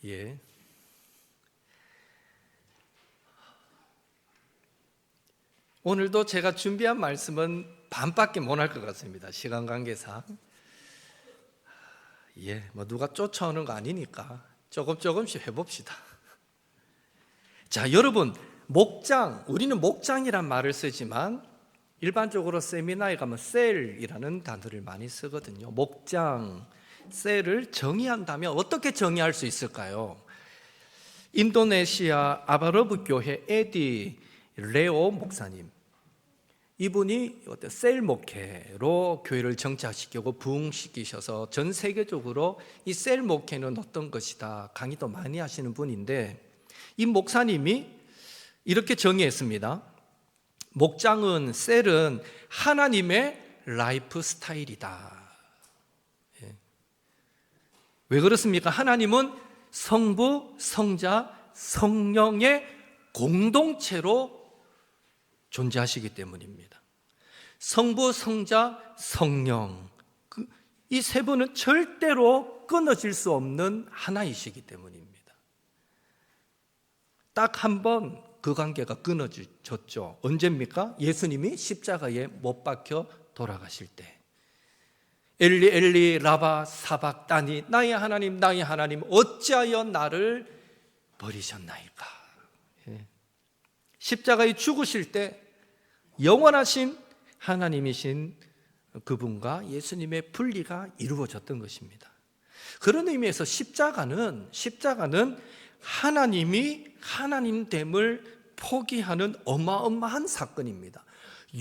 예. 오늘도 제가 준비한 말씀은 반밖에 못 할 것 같습니다. 시간 관계상. 누가 쫓아오는 거 아니니까 조금씩 해봅시다. 자, 여러분, 목장, 우리는 목장이란 말을 쓰지만 일반적으로 세미나에 가면 셀이라는 단어를 많이 쓰거든요. 목장, 셀을 정의한다면 어떻게 정의할 수 있을까요? 인도네시아 아바러브 교회 에디 레오 목사님, 이분이 셀 목회로 교회를 정착시키고 부흥시키셔서 전 세계적으로 이 셀 목회는 어떤 것이다 강의도 많이 하시는 분인데, 이 목사님이 이렇게 정의했습니다. 목장은, 셀은 하나님의 라이프 스타일이다. 왜 그렇습니까? 하나님은 성부, 성자, 성령의 공동체로 존재하시기 때문입니다. 성부, 성자, 성령, 이 세 분은 절대로 끊어질 수 없는 하나이시기 때문입니다. 딱 한 번 그 관계가 끊어졌죠. 언제입니까? 예수님이 십자가에 못 박혀 돌아가실 때. 엘리 엘리 라바 사박다니, 나의 하나님 나의 하나님 어찌하여 나를 버리셨나이까. 십자가에 죽으실 때 영원하신 하나님이신 그분과 예수님의 분리가 이루어졌던 것입니다. 그런 의미에서 십자가는 하나님이 하나님됨을 포기하는 어마어마한 사건입니다.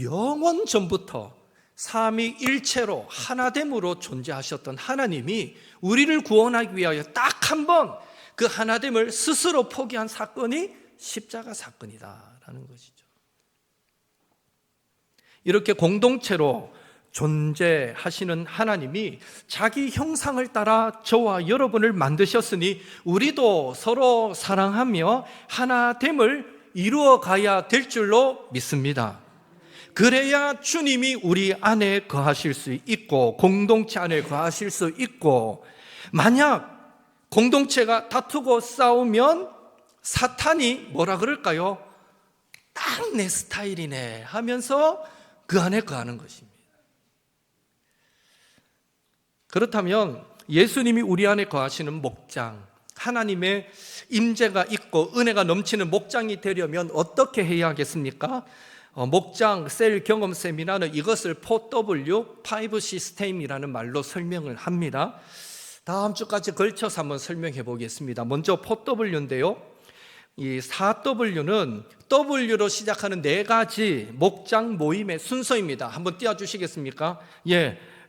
영원 전부터 삼위일체로 하나됨으로 존재하셨던 하나님이 우리를 구원하기 위하여 딱 한 번 그 하나됨을 스스로 포기한 사건이 십자가 사건이다라는 것이죠. 이렇게 공동체로 존재하시는 하나님이 자기 형상을 따라 저와 여러분을 만드셨으니 우리도 서로 사랑하며 하나됨을 이루어 가야 될 줄로 믿습니다. 그래야 주님이 우리 안에 거하실 수 있고 공동체 안에 거하실 수 있고, 만약 공동체가 다투고 싸우면 사탄이 뭐라 그럴까요? 딱 내 스타일이네 하면서 그 안에 거하는 것입니다. 그렇다면 예수님이 우리 안에 거하시는 목장, 하나님의 임재가 있고 은혜가 넘치는 목장이 되려면 어떻게 해야 하겠습니까? 목장 셀 경험 세미나는 이것을 4W, 5 시스템이라는 말로 설명을 합니다. 다음 주까지 걸쳐서 한번 설명해 보겠습니다. 먼저 4W인데요. 이 4W는 W로 시작하는 4가지 목장 모임의 순서입니다. 한번 띄워주시겠습니까?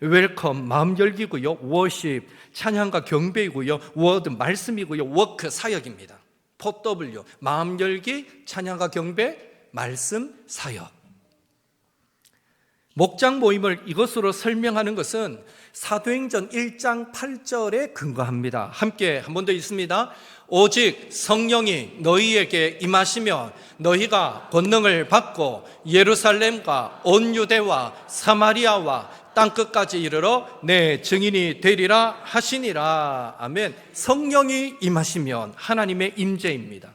웰컴, 마음 열기고요. 워십, 찬양과 경배이고요. 워드, 말씀이고요. 워크, 사역입니다. 4W, 마음 열기, 찬양과 경배, 말씀, 사역. 목장 모임을 이것으로 설명하는 것은 사도행전 1장 8절에 근거합니다. 함께 한 번 더 있습니다. 오직 성령이 너희에게 임하시면 너희가 권능을 받고 예루살렘과 온 유대와 사마리아와 땅끝까지 이르러 내 증인이 되리라 하시니라. 아멘. 성령이 임하시면 하나님의 임재입니다.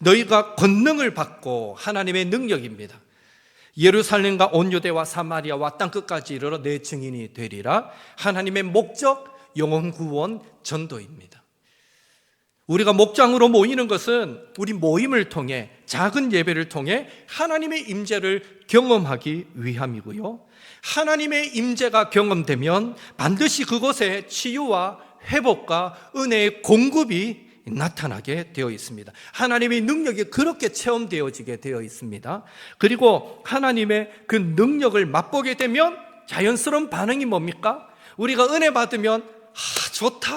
너희가 권능을 받고 하나님의 능력입니다. 예루살렘과 온 유대와 사마리아와 땅끝까지 이르러 내 증인이 되리라. 하나님의 목적, 영혼 구원, 전도입니다. 우리가 목장으로 모이는 것은 우리 모임을 통해, 작은 예배를 통해 하나님의 임재를 경험하기 위함이고요. 하나님의 임재가 경험되면 반드시 그곳에 치유와 회복과 은혜의 공급이 나타나게 되어 있습니다. 하나님의 능력이 그렇게 체험되어지게 되어 있습니다. 그리고 하나님의 그 능력을 맛보게 되면 자연스러운 반응이 뭡니까? 우리가 은혜 받으면 좋다,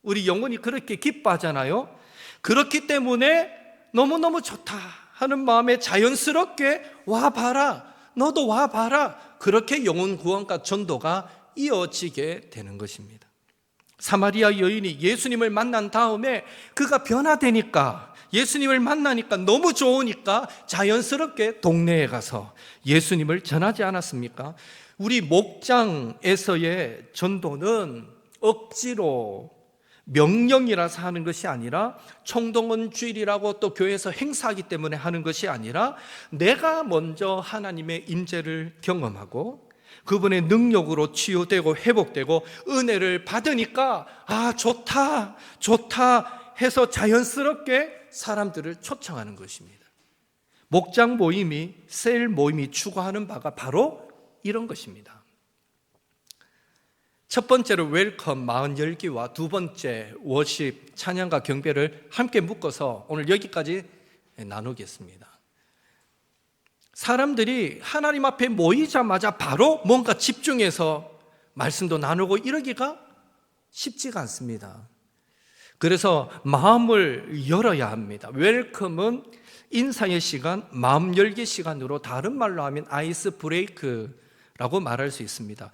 우리 영혼이 그렇게 기뻐하잖아요. 그렇기 때문에 너무너무 좋다 하는 마음에 자연스럽게 와봐라, 너도 와봐라, 그렇게 영혼 구원과 전도가 이어지게 되는 것입니다. 사마리아 여인이 예수님을 만난 다음에 그가 변화되니까, 예수님을 만나니까 너무 좋으니까 자연스럽게 동네에 가서 예수님을 전하지 않았습니까? 우리 목장에서의 전도는 억지로 명령이라서 하는 것이 아니라 총동원 주일이라고 또 교회에서 행사하기 때문에 하는 것이 아니라 내가 먼저 하나님의 임재를 경험하고 그분의 능력으로 치유되고 회복되고 은혜를 받으니까 좋다 해서 자연스럽게 사람들을 초청하는 것입니다. 목장 모임이, 셀 모임이 추구하는 바가 바로 이런 것입니다. 첫 번째로 웰컴, 마흔 열기와 두 번째 워십, 찬양과 경배를 함께 묶어서 오늘 여기까지 나누겠습니다. 사람들이 하나님 앞에 모이자마자 바로 뭔가 집중해서 말씀도 나누고 이러기가 쉽지가 않습니다. 그래서 마음을 열어야 합니다. 웰컴은 인사의 시간, 마음 열기 시간으로 다른 말로 하면 아이스 브레이크라고 말할 수 있습니다.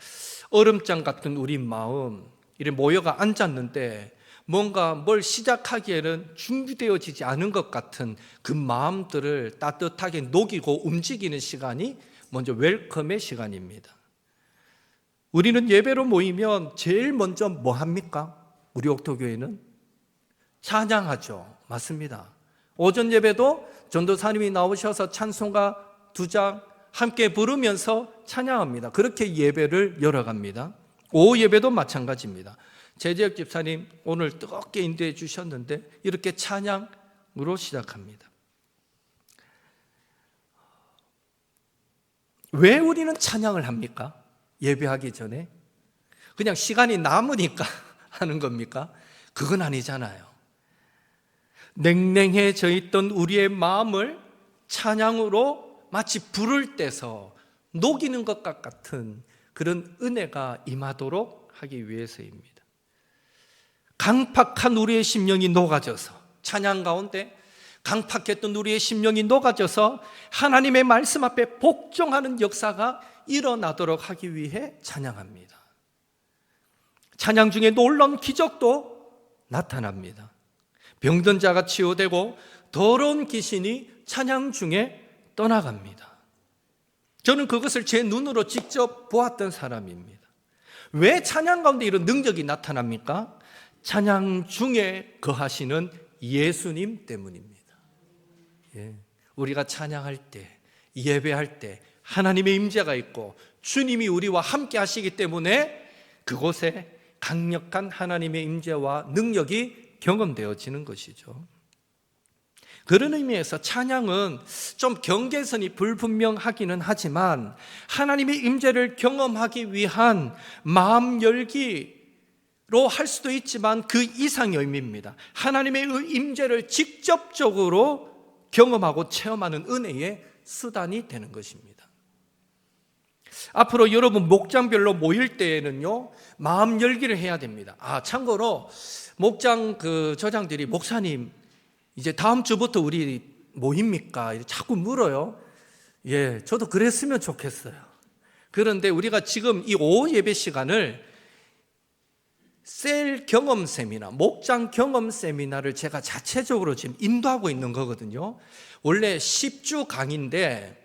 얼음장 같은 우리 마음, 이래 모여가 앉았는데 뭔가 뭘 시작하기에는 준비되어지지 않은 것 같은 그 마음들을 따뜻하게 녹이고 움직이는 시간이 먼저 웰컴의 시간입니다. 우리는 예배로 모이면 제일 먼저 뭐 합니까? 우리 옥토교회는 찬양하죠. 맞습니다. 오전 예배도 전도사님이 나오셔서 찬송가 2장 함께 부르면서 찬양합니다. 그렇게 예배를 열어갑니다. 오후 예배도 마찬가지입니다. 제재혁 집사님 오늘 뜨겁게 인도해 주셨는데 이렇게 찬양으로 시작합니다. 왜 우리는 찬양을 합니까? 예배하기 전에 그냥 시간이 남으니까 하는 겁니까? 그건 아니잖아요. 냉랭해져 있던 우리의 마음을 찬양으로 마치 불을 떼서 녹이는 것 같은 그런 은혜가 임하도록 하기 위해서입니다. 강팍한 우리의 심령이 녹아져서, 찬양 가운데 강팍했던 우리의 심령이 녹아져서 하나님의 말씀 앞에 복종하는 역사가 일어나도록 하기 위해 찬양합니다. 찬양 중에 놀라운 기적도 나타납니다. 병든 자가 치유되고 더러운 귀신이 찬양 중에 떠나갑니다. 저는 그것을 제 눈으로 직접 보았던 사람입니다. 왜 찬양 가운데 이런 능력이 나타납니까? 찬양 중에 거하시는 예수님 때문입니다. 우리가 찬양할 때, 예배할 때 하나님의 임재가 있고 주님이 우리와 함께 하시기 때문에 그곳에 강력한 하나님의 임재와 능력이 경험되어지는 것이죠. 그런 의미에서 찬양은 좀 경계선이 불분명하기는 하지만 하나님의 임재를 경험하기 위한 마음 열기로 할 수도 있지만 그 이상의 의미입니다. 하나님의 임재를 직접적으로 경험하고 체험하는 은혜의 수단이 되는 것입니다. 앞으로 여러분 목장별로 모일 때에는요, 마음 열기를 해야 됩니다. 참고로 목장 저장들이 목사님 이제 다음 주부터 우리 모입니까? 자꾸 물어요. 저도 그랬으면 좋겠어요. 그런데 우리가 지금 이 오후 예배 시간을 셀 경험 세미나, 목장 경험 세미나를 제가 자체적으로 지금 인도하고 있는 거거든요. 원래 10주 강의인데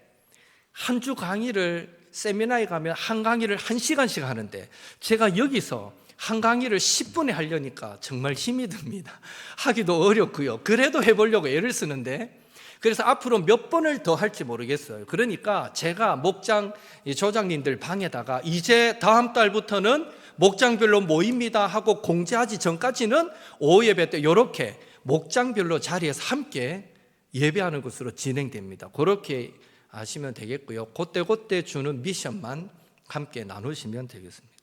한 주 강의를 세미나에 가면 한 강의를 1시간씩 하는데 제가 여기서 한 강의를 10분에 하려니까 정말 힘이 듭니다. 하기도 어렵고요. 그래도 해보려고 애를 쓰는데 그래서 앞으로 몇 번을 더 할지 모르겠어요. 그러니까 제가 목장 조장님들 방에다가 이제 다음 달부터는 목장별로 모입니다 하고 공지하기 전까지는 오후 예배 때 이렇게 목장별로 자리에서 함께 예배하는 것으로 진행됩니다. 그렇게 아시면 되겠고요. 그때 주는 미션만 함께 나누시면 되겠습니다.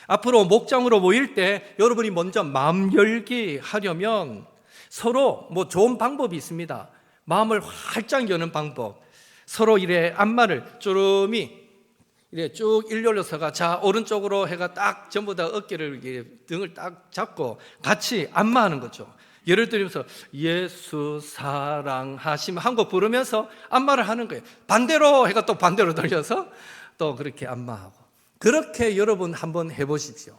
앞으로 목장으로 모일 때 여러분이 먼저 마음 열기 하려면 서로 좋은 방법이 있습니다. 마음을 활짝 여는 방법. 서로 이래 앞말을 쭈름이 이래 쭉 일렬로서가 자 오른쪽으로 해가 딱 전부 다 어깨를 등을 딱 잡고 같이 안마하는 거죠. 예를 들면서 예수 사랑하시면 한 곡 부르면서 안마를 하는 거예요. 반대로 해가 또 반대로 돌려서 또 그렇게 안마하고. 그렇게 여러분 한번 해보십시오.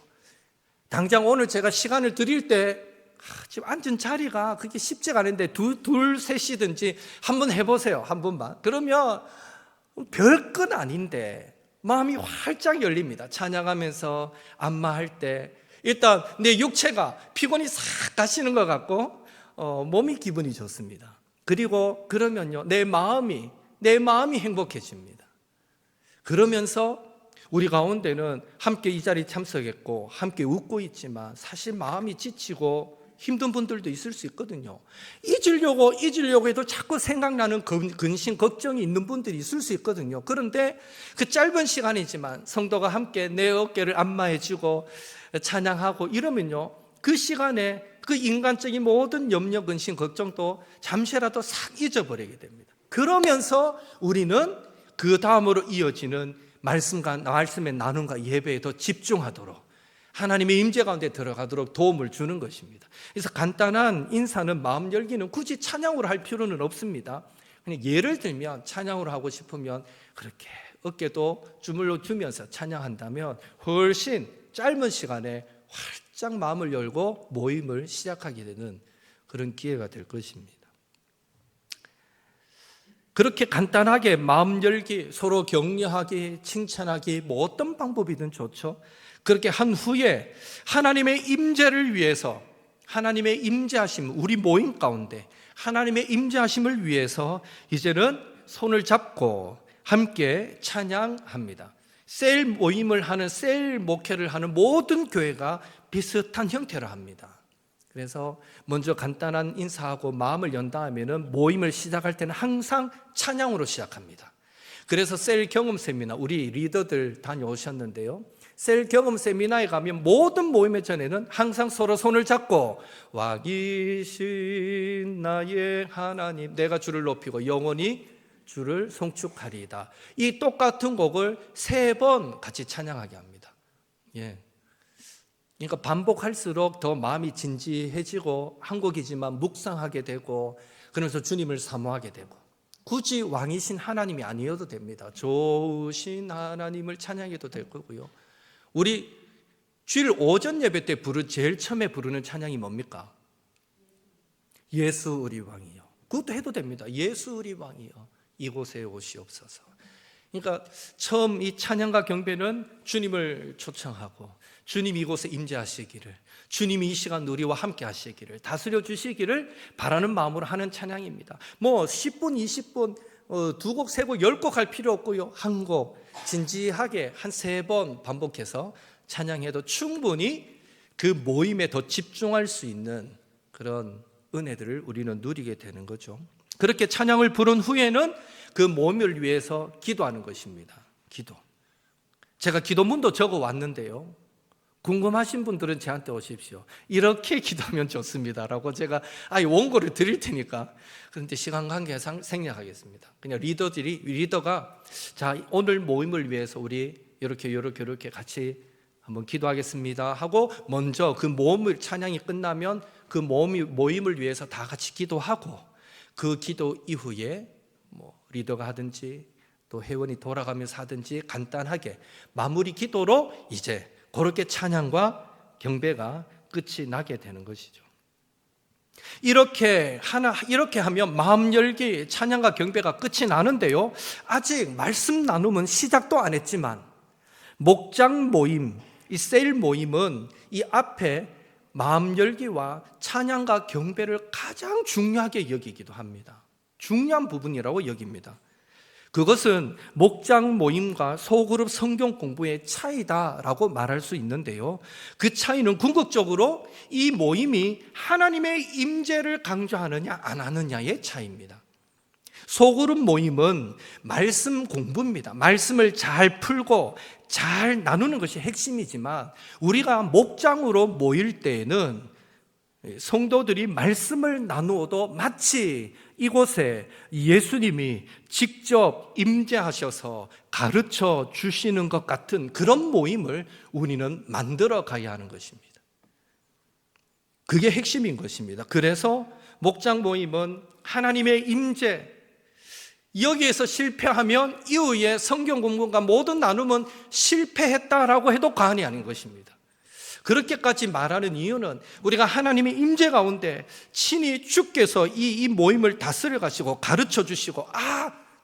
당장 오늘 제가 시간을 드릴 때 지금 앉은 자리가 그게 쉽지가 않은데 둘 셋이든지 한번 해보세요. 한 번만. 그러면 별건 아닌데 마음이 활짝 열립니다. 찬양하면서 안마할 때 일단 내 육체가 피곤이 싹 가시는 것 같고 몸이 기분이 좋습니다. 그리고 그러면요, 내 마음이 행복해집니다. 그러면서 우리 가운데는 함께 이 자리에 참석했고 함께 웃고 있지만 사실 마음이 지치고 힘든 분들도 있을 수 있거든요. 잊으려고 해도 자꾸 생각나는 근심, 걱정이 있는 분들이 있을 수 있거든요. 그런데 그 짧은 시간이지만 성도가 함께 내 어깨를 안마해주고 찬양하고 이러면요, 그 시간에 그 인간적인 모든 염려, 근심, 걱정도 잠시라도 싹 잊어버리게 됩니다. 그러면서 우리는 그 다음으로 이어지는 말씀의 나눔과 예배에 더 집중하도록, 하나님의 임재 가운데 들어가도록 도움을 주는 것입니다. 그래서 간단한 인사는, 마음 열기는 굳이 찬양으로 할 필요는 없습니다. 그냥 예를 들면 찬양으로 하고 싶으면 그렇게 어깨도 주물러 주면서 찬양한다면 훨씬 짧은 시간에 활짝 마음을 열고 모임을 시작하게 되는 그런 기회가 될 것입니다. 그렇게 간단하게 마음 열기, 서로 격려하기, 칭찬하기, 뭐 어떤 방법이든 좋죠. 그렇게 한 후에 하나님의 임재를 위해서, 하나님의 임재하심, 우리 모임 가운데 하나님의 임재하심을 위해서 이제는 손을 잡고 함께 찬양합니다. 셀 모임을 하는, 셀 목회를 하는 모든 교회가 비슷한 형태로 합니다. 그래서 먼저 간단한 인사하고 마음을 연 다음에는 모임을 시작할 때는 항상 찬양으로 시작합니다. 그래서 셀 경험 세미나, 우리 리더들 다녀오셨는데요, 셀 경험 세미나에 가면 모든 모임의 전에는 항상 서로 손을 잡고 와 계신 나의 하나님, 내가 주를 높이고 영원히 주를 송축하리이다, 이 똑같은 곡을 3번 같이 찬양하게 합니다. 그러니까 반복할수록 더 마음이 진지해지고 한 곡이지만 묵상하게 되고, 그러면서 주님을 사모하게 되고, 굳이 왕이신 하나님이 아니어도 됩니다. 좋으신 하나님을 찬양해도 될 거고요. 우리 주일 오전 예배 때 제일 처음에 부르는 찬양이 뭡니까? 예수 우리 왕이요. 그것도 해도 됩니다. 예수 우리 왕이요, 이곳에 오시옵소서. 그러니까 처음 이 찬양과 경배는 주님을 초청하고, 주님 이곳에 임재하시기를, 주님이 이 시간 우리와 함께 하시기를, 다스려 주시기를 바라는 마음으로 하는 찬양입니다. 뭐 10분, 20분, 2곡, 3곡, 10곡 할 필요 없고요, 한 곡 진지하게 한 3번 반복해서 찬양해도 충분히 그 모임에 더 집중할 수 있는 그런 은혜들을 우리는 누리게 되는 거죠. 그렇게 찬양을 부른 후에는 그 모임을 위해서 기도하는 것입니다. 기도. 제가 기도문도 적어 왔는데요, 궁금하신 분들은 저한테 오십시오. 이렇게 기도하면 좋습니다라고 제가 원고를 드릴 테니까. 그런데 시간 관계상 생략하겠습니다. 그냥 리더가 자, 오늘 모임을 위해서 우리 이렇게 같이 한번 기도하겠습니다 하고, 먼저 그 모임을, 찬양이 끝나면 그 모임을 위해서 다 같이 기도하고, 그 기도 이후에 뭐 리더가 하든지 또 회원이 돌아가면서 하든지 간단하게 마무리 기도로 이제 그렇게 찬양과 경배가 끝이 나게 되는 것이죠. 이렇게 하면 마음 열기, 찬양과 경배가 끝이 나는데요, 아직 말씀 나눔은 시작도 안 했지만 목장 모임, 이 셀 모임은 이 앞에 마음 열기와 찬양과 경배를 가장 중요하게 여기기도 합니다. 중요한 부분이라고 여깁니다. 그것은 목장 모임과 소그룹 성경 공부의 차이다라고 말할 수 있는데요, 그 차이는 궁극적으로 이 모임이 하나님의 임재를 강조하느냐 안 하느냐의 차이입니다. 소그룹 모임은 말씀 공부입니다. 말씀을 잘 풀고 잘 나누는 것이 핵심이지만, 우리가 목장으로 모일 때에는 성도들이 말씀을 나누어도 마치 이곳에 예수님이 직접 임재하셔서 가르쳐 주시는 것 같은 그런 모임을 우리는 만들어 가야 하는 것입니다. 그게 핵심인 것입니다. 그래서 목장 모임은 하나님의 임재, 여기에서 실패하면 이후에 성경 공부가 모든 나눔은 실패했다라고 해도 과언이 아닌 것입니다. 그렇게까지 말하는 이유는 우리가 하나님의 임재 가운데 친히 주께서 이 모임을 다스려 가시고 가르쳐 주시고,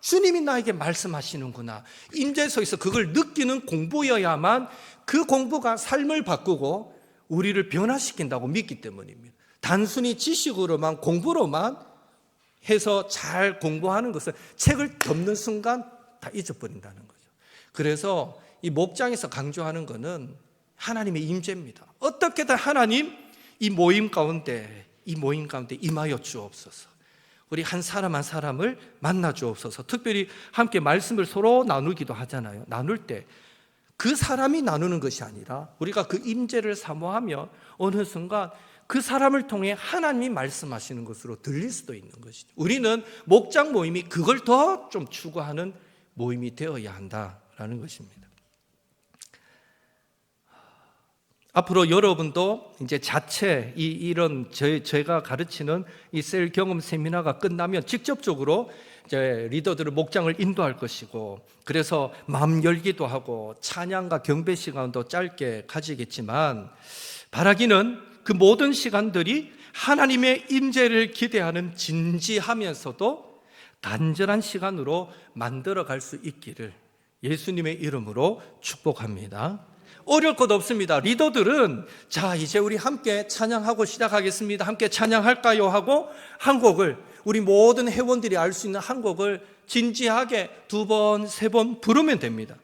주님이 나에게 말씀하시는구나, 임재 속에서 그걸 느끼는 공부여야만 그 공부가 삶을 바꾸고 우리를 변화시킨다고 믿기 때문입니다. 단순히 지식으로만 공부로만 해서 잘 공부하는 것은 책을 덮는 순간 다 잊어버린다는 거죠. 그래서 이 목장에서 강조하는 것은 하나님의 임재입니다. 어떻게든 하나님 이 모임 가운데 임하여 주옵소서. 우리 한 사람 한 사람을 만나 주옵소서. 특별히 함께 말씀을 서로 나누기도 하잖아요. 나눌 때 그 사람이 나누는 것이 아니라 우리가 그 임재를 사모하며 어느 순간 그 사람을 통해 하나님이 말씀하시는 것으로 들릴 수도 있는 것이죠. 우리는 목장 모임이 그걸 더 좀 추구하는 모임이 되어야 한다라는 것입니다. 앞으로 여러분도 이제 자체 이런 제가 가르치는 이 셀 경험 세미나가 끝나면 직접적으로 이제 리더들을 목장을 인도할 것이고, 그래서 마음 열기도 하고 찬양과 경배 시간도 짧게 가지겠지만, 바라기는 그 모든 시간들이 하나님의 임재를 기대하는 진지하면서도 간절한 시간으로 만들어갈 수 있기를 예수님의 이름으로 축복합니다. 어려울 것 없습니다. 리더들은 자, 이제 우리 함께 찬양하고 시작하겠습니다. 함께 찬양할까요? 하고 한 곡을, 우리 모든 회원들이 알 수 있는 한 곡을 진지하게 2번, 3번 부르면 됩니다.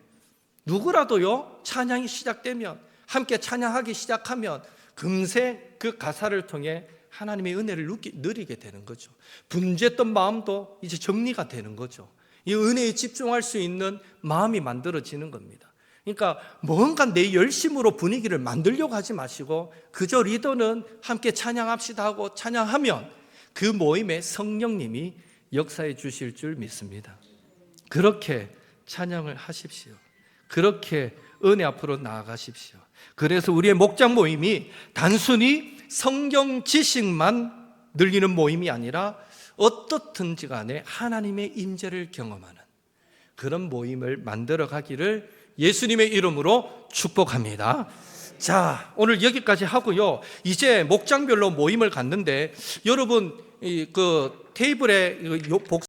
누구라도요, 찬양이 시작되면, 함께 찬양하기 시작하면 금세 그 가사를 통해 하나님의 은혜를 누리게 되는 거죠. 분주했던 마음도 이제 정리가 되는 거죠. 이 은혜에 집중할 수 있는 마음이 만들어지는 겁니다. 그러니까 뭔가 내 열심으로 분위기를 만들려고 하지 마시고 그저 리더는 함께 찬양합시다 하고 찬양하면 그 모임에 성령님이 역사해 주실 줄 믿습니다. 그렇게 찬양을 하십시오. 그렇게 은혜 앞으로 나아가십시오. 그래서 우리의 목장 모임이 단순히 성경 지식만 늘리는 모임이 아니라 어떻든지 간에 하나님의 임재를 경험하는 그런 모임을 만들어 가기를 예수님의 이름으로 축복합니다. 자, 오늘 여기까지 하고요. 이제 목장별로 모임을 갖는데 여러분 그 테이블에